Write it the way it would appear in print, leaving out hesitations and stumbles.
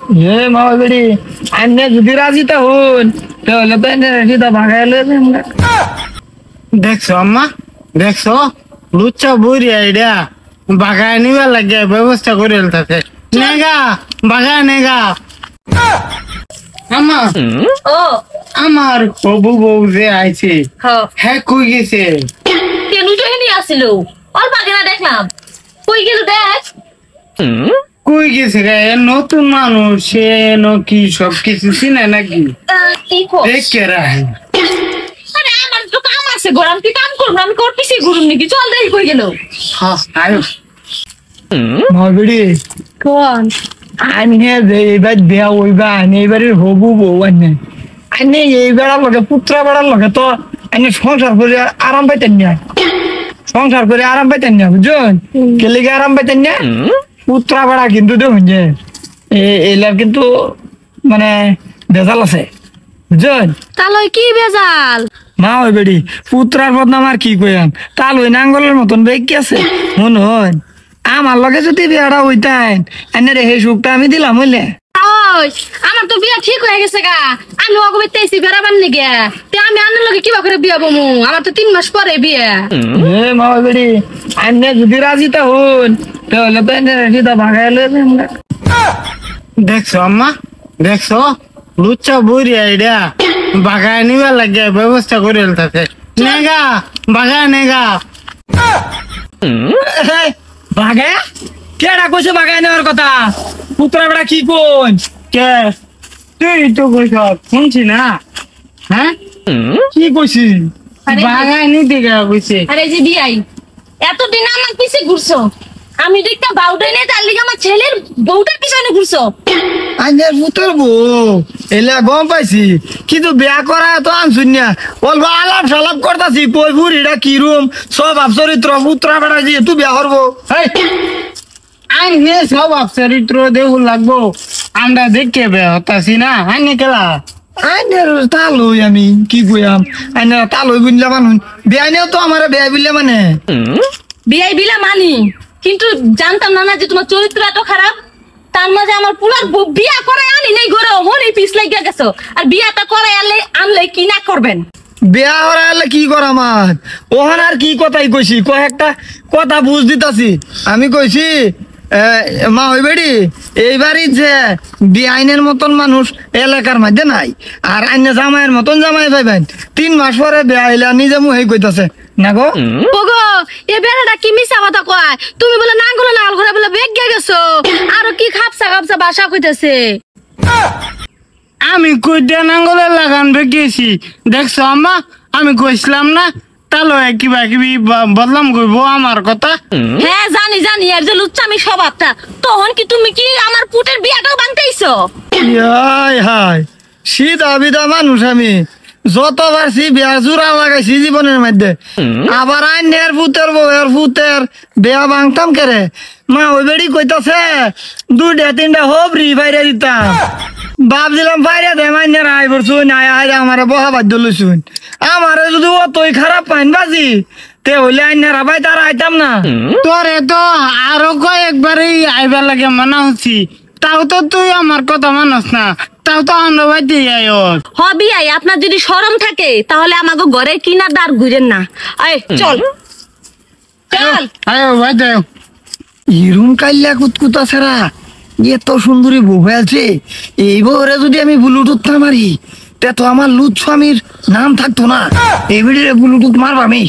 এ মামা বেড়ি আন্নে যদি রাজি তা হন তাহলে তো এনে রাজি তা ভাগাইলে দেখছো আম্মা, দেখছো লুচ্চা বুড়ি আইডিয়া বাগায় নিবার লাগে ব্যবস্থা করে এলতাছে নেগা বাগায় নেগা। আম্মা ও আমার হবু বউ যে আইছে হ্যাঁ কই গেছে? কেন তো এনে আসিল অল্প আগে না দেখলাম কই গেল দেখ। কই গেছে রে? নতুন মানুষ সে কি সবকিছু চিনে নাকি? কি কর দেখে রাখ। আরে আমার তো কাম আছে গরম কি কাম করব আমি করতেছি গরম নাকি চল দেই কই গেল। হ্যাঁ আয়ো মামা বেড়ি কোন আন্নে যে এবার দেয়া ওইবা আনে এবারের হবু বউ আন্নে আন্নে এইবার লগে পুত্রা বেড়ার লগে তো আন্নে সংসার করে আরাম পাইতেন না, সংসার করে আরাম পাইতেন না বুঝছেন? কেলিগে আরাম পাইতেন না পুত্রা বেড়া কিন্তু দেখুন যে এলার কিন্তু মানে বেজাল আছে বুঝছেন? তালই কি বেজাল মা ওই বেড়ি পুত্রার বদনাম আর কি কইয়াম তাল ওই নাঙ্গলের মতন বেগ কি আছে মন হয় আমার লগে যদি বিয়াটা হইতেন এনে রে সেই সুখটা আমি দিলাম হইলে। ওই আমার তো বিয়া ঠিক হয়ে গেছে গা আমি ওকে বেতেছি বেড়াবার নাকি তে আমি আনার লগে কিবা করে বিয়া বমু আমার তো 3 মাস পরে বিয়া। এ মা ওই বেড়ি আন্নে যদি রাজি তা হন তাহলে তো এনে রাজি তা ভাগাইলে দেখছো আম্মা, দেখছো লুচ্চা বুড়ি আইডিয়া বাগায় নিবার লাগে ব্যবস্থা করে এলতাছে নেগা বাগায় নেগা। ভাগে কেডা কইছে ভাগাই নেওয়ার কথা পুত্রা বেড়া কি কোন কে তুই তো কইছ শুনছি না? হ্যাঁ কি কইছি আরে বাগায় নিতে গা কইছে। আরে যে বিয়াই এতদিন আমার পিছে ঘুরছো আমি দেখতা বাউটাই নেই তার লিগে আমার ছেলের বউটার পিছনে ঘুরছো। আইনের পুত্র বউ এলা গম পাইছি কিন্তু বিয়া করা তো আনছুন না বলবো আলাপ সালাপ করতাছি কই বুড়িটা কি রুম সব চরিত্র পুত্রা বেড়া দিয়ে তুই বিয়া করবো আইনে সব চরিত্র দেহ লাগবো আমরা দেখে বে হতাছি না আইনে কেলা আইনের তালই আমি কি কইয়াম আইনের তালই বুঝলে মানুষ বিয়াইনেও তো আমার বিয়া বুঝলে মানে বিয়াই বিলা মানি কিন্তু জানতাম না না যে তোমার চরিত্র এত খারাপ তার মাঝে আমার পুলার বিয়া করে আনি নেই ঘরে মনে পিছ লাগিয়া গেছো আর বিয়াটা করে আনলে কি না করবেন? বিয়া হলে কি করা আমার ওখানে আর কি কথাই কইছি কয়েকটা কথা বুঝ দিতাছি আমি কইছি মা ওই বেড়ি এইবারই যে বিআইনের মতন মানুষ এলাকার মধ্যে নাই আর আইন জামাইয়ের মতন জামাই পাইবেন 3 মাস পরে বিয়া হইলে নিজে মুহেই কইতাছে না গো ওগো এ বেড়াটা কি মিছা কথা কয় তুমি বলে নাঙ্গল নাল ঘরে বলে বেগ গেছো আর কি খাপসা খাপসা ভাষা কইতাছে। আমি কইটা নাঙ্গলে লাগান বেগেছি দেখছো আম্মা আমি কইছিলাম না তাহলে কিবা কিবি বদলাম কইব আমার কথা। হ্যাঁ জানি জানি আর যে লুচ্চামি স্বভাবটা তখন কি তুমি কি আমার পুটের বিয়াটাও ভাঙতেইছো? হাই হাই শীত আবিদা মানুষ আমি যত পারছি বিয়া জোড়া লাগাইছি জীবনের মধ্যে আবার আইনের পুতের বউয়ের পুতের বিয়া ভাঙতাম কেরে মা ওই বেড়ি কইতাছে 2টা 3টা হবরি বাইরে দিতাম ভাবছিলাম বাইরে দে মাইনের আইবর শুন আয় আমার বহা বাধ্য লইছুন আমারে যদি অতই খারাপ পাইন বাজি তে হইলে আইনারা ভাই তারা আইতাম না তোরে তো আরো কয়েকবারই আইবার লাগে মানা হচ্ছি তাও তো তুই আমার কথা মানস না তাও তো আমরা বাড়িতে হবি আই আপনার যদি শরম থাকে তাহলে আমাকে ঘরে কিনা দাঁড় ঘুরেন না আয় চল চল আয় বাড়িতে ইরুম কাইল্লা কুতকুতা ছাড়া এত সুন্দরী বউ আছে এই বউরে যদি আমি ব্লুটুথ না মারি তে তো আমার লুৎ স্বামীর নাম থাকতো না এই ভিডিওতে ব্লুটুথ মারব আমি।